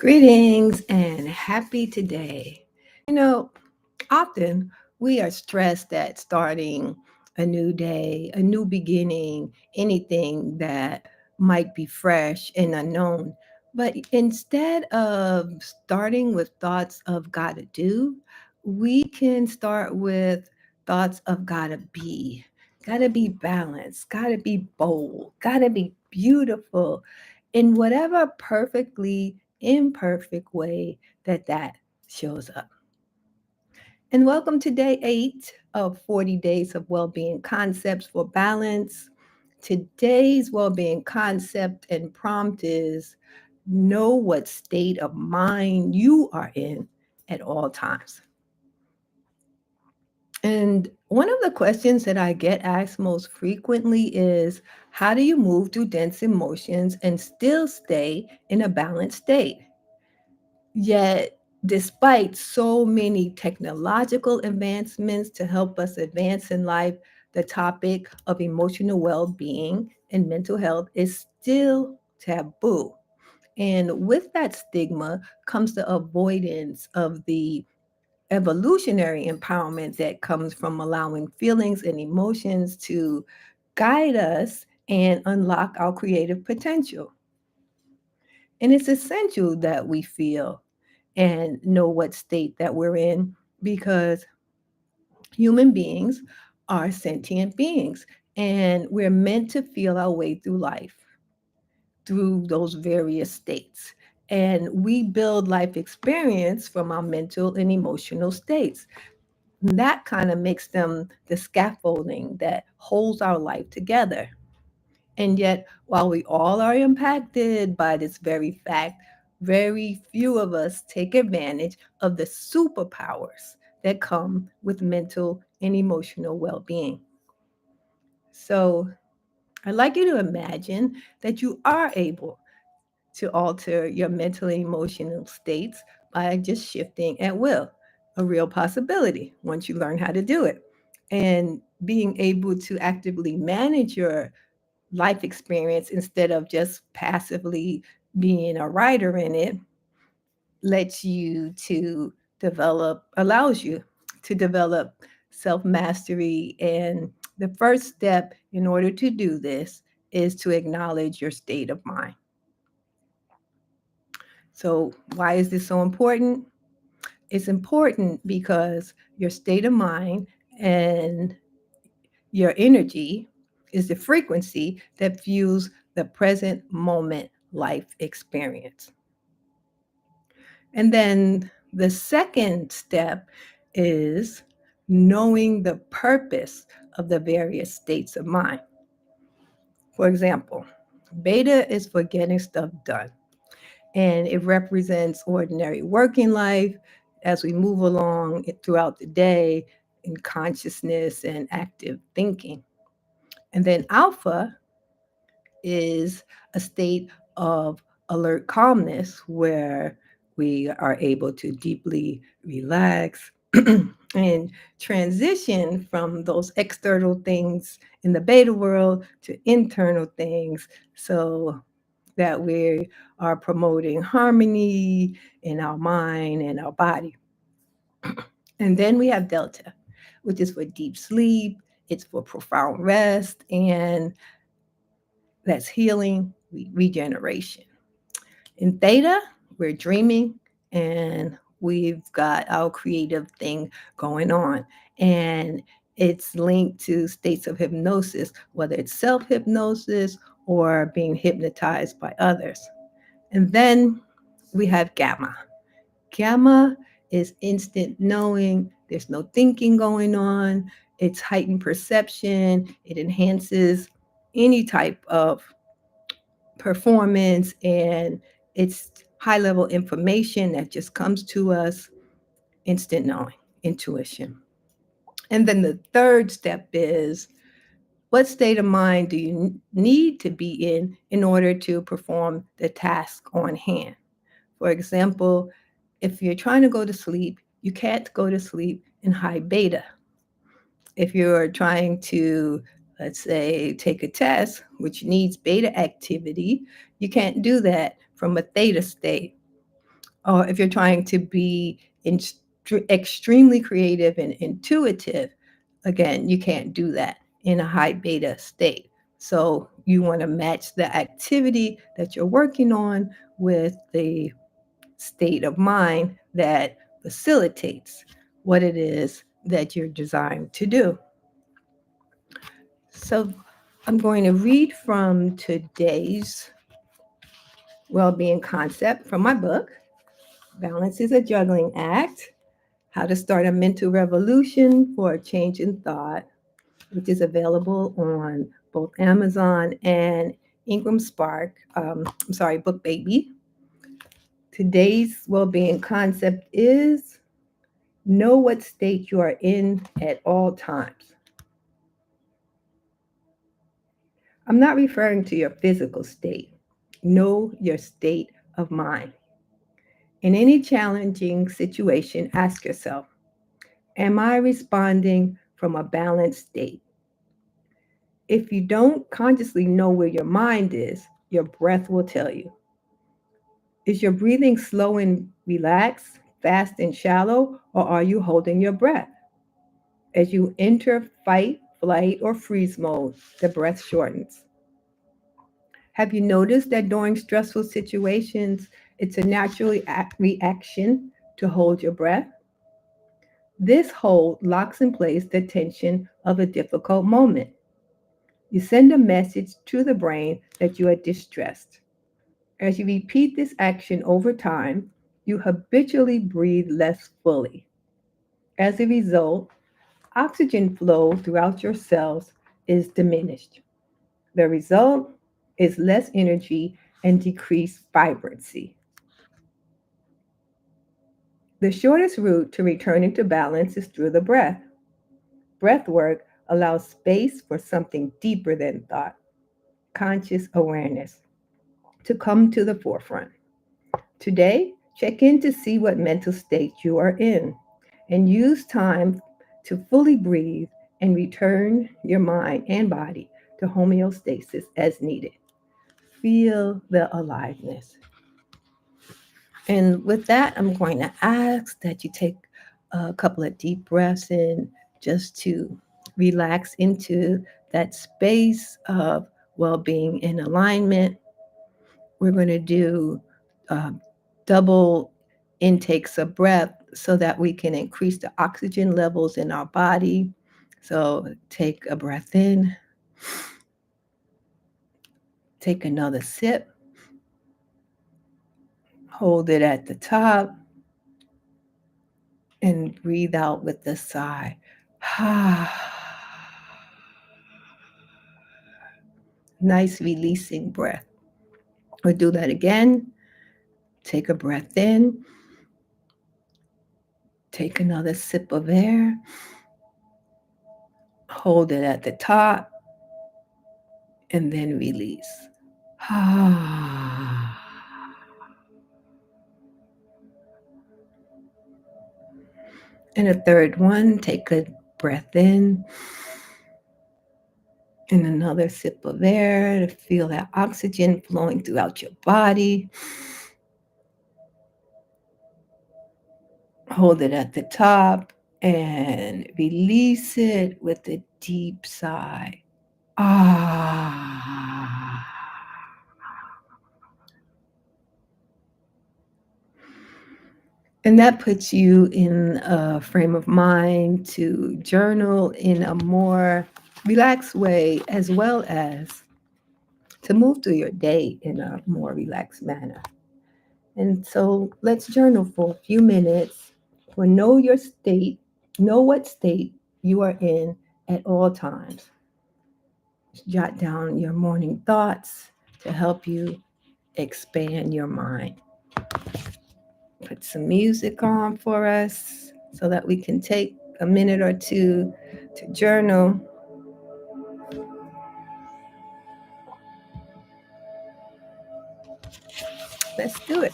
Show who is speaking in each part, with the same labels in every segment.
Speaker 1: Greetings and happy today. You know, often we are stressed at starting a new day, a new beginning, anything that might be fresh and unknown. But instead of starting with thoughts of gotta do, we can start with thoughts of gotta be. Gotta be balanced, gotta be bold, gotta be beautiful in whatever perfectly imperfect way that shows up. And welcome to day 8 of 40 days of well-being concepts for balance. Today's well-being concept and prompt is know what state of mind you are in at all times. And one of the questions that I get asked most frequently is how do you move through dense emotions and still stay in a balanced state? Yet, despite so many technological advancements to help us advance in life, the topic of emotional well being and mental health is still taboo. And with that stigma comes the avoidance of the evolutionary empowerment that comes from allowing feelings and emotions to guide us and unlock our creative potential. And it's essential that we feel and know what state that we're in because human beings are sentient beings and we're meant to feel our way through life through those various states. And we build life experience from our mental and emotional states. And that kind of makes them the scaffolding that holds our life together. And yet, while we all are impacted by this very fact, very few of us take advantage of the superpowers that come with mental and emotional well being. So, I'd like you to imagine that you are able to alter your mental and emotional states by just shifting at will, a real possibility once you learn how to do it. And being able to actively manage your life experience instead of just passively being a writer in it lets you to allows you to develop self mastery. And the first step in order to do this is to acknowledge your state of mind. So, why is this so important? It's important because your state of mind and your energy is the frequency that fuels the present moment life experience. And then the second step is knowing the purpose of the various states of mind. For example, beta is for getting stuff done, and it represents ordinary working life as we move along throughout the day in consciousness and active thinking. And then alpha is a state of alert calmness where we are able to deeply relax and transition from those external things in the beta world to internal things so that we are promoting harmony in our mind and our body. And then we have delta, which is for deep sleep, it's for profound rest, and that's healing, regeneration. In theta, we're dreaming and we've got our creative thing going on. And it's linked to states of hypnosis, whether it's self hypnosis or being hypnotized by others. And then we have gamma. Gamma is instant knowing, there's no thinking going on, it's heightened perception, it enhances any type of performance, and it's high level information that just comes to us, instant knowing, intuition. And then the third step is what state of mind do you need to be in order to perform the task on hand? For example, if you're trying to go to sleep, you can't go to sleep in high beta. If you're trying to, let's say, take a test, which needs beta activity, you can't do that from a theta state. Or if you're trying to be extremely creative and intuitive, again, you can't do that in a high beta state. So you want to match the activity that you're working on with the state of mind that facilitates what it is that you're designed to do. So I'm going to read from today's well-being concept from my book, Balance is a Juggling Act: How to Start a Mental Revolution for a Change in Thought, which is available on both Amazon and Ingram Spark. Book Baby. Today's well-being concept is: know what state you are in at all times. I'm not referring to your physical state. Know your state of mind. In any challenging situation, ask yourself, am I responding from a balanced state? If you don't consciously know where your mind is, your breath will tell you. Is your breathing slow and relaxed, fast and shallow, or are you holding your breath? As you enter fight, flight, or freeze mode, the breath shortens. Have you noticed that during stressful situations, it's a natural reaction to hold your breath? This hold locks in place the tension of a difficult moment. You send a message to the brain that you are distressed. As you repeat this action over time, you habitually breathe less fully. As a result, oxygen flow throughout your cells is diminished. The result is less energy and decreased vibrancy. The shortest route to returning to balance is through the breath. Breath work allows space for something deeper than thought, conscious awareness, to come to the forefront. Today, check in to see what mental state you are in and use time to fully breathe and return your mind and body to homeostasis as needed. Feel the aliveness. And with that, I'm going to ask that you take a couple of deep breaths in just to relax into that space of well being and alignment. We're going to do uh, double intakes of breath so that we can increase the oxygen levels in our body. So take a breath in, take another sip, hold it at the top, and breathe out with a sigh. Nice releasing breath. We'll do that again. Take a breath in, take another sip of air, hold it at the top, and then release. And a third one, take a breath in and another sip of air to feel that oxygen flowing throughout your body. Hold it at the top and release it with a deep sigh. Ah. And that puts you in a frame of mind to journal in a more relaxed way, as well as to move through your day in a more relaxed manner. And so let's journal for a few minutes or know your state, know what state you are in at all times. Jot down your morning thoughts to help you expand your mind. Put some music on for us so that we can take a minute or two to journal. Let's do it.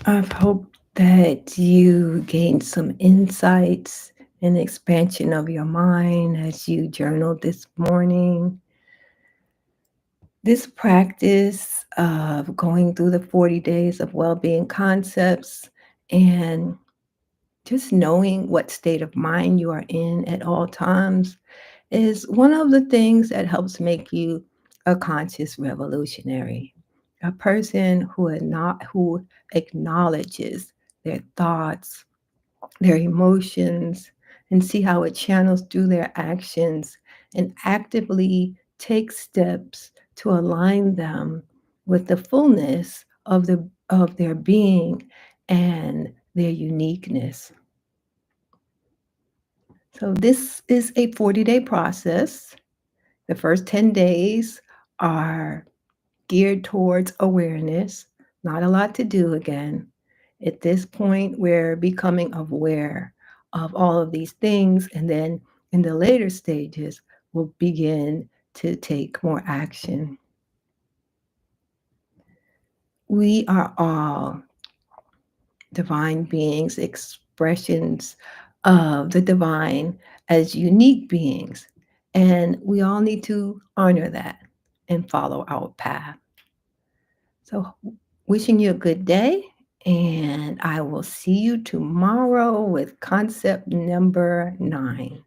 Speaker 1: I hope that you gained some insights and expansion of your mind as you journaled this morning. This practice of going through the 40 days of well-being concepts and just knowing what state of mind you are in at all times is one of the things that helps make you a conscious revolutionary, a person who acknowledges their thoughts, their emotions, and see how it channels through their actions and actively takes steps to align them with the fullness of their being and their uniqueness. So this is a 40-day process. The first 10 days are geared towards awareness, not a lot to do again. At this point, we're becoming aware of all of these things, and then in the later stages, we'll begin to take more action. We are all divine beings, expressions of the divine as unique beings, and we all need to honor that and follow our path. So, wishing you a good day, and I will see you tomorrow with concept number 9.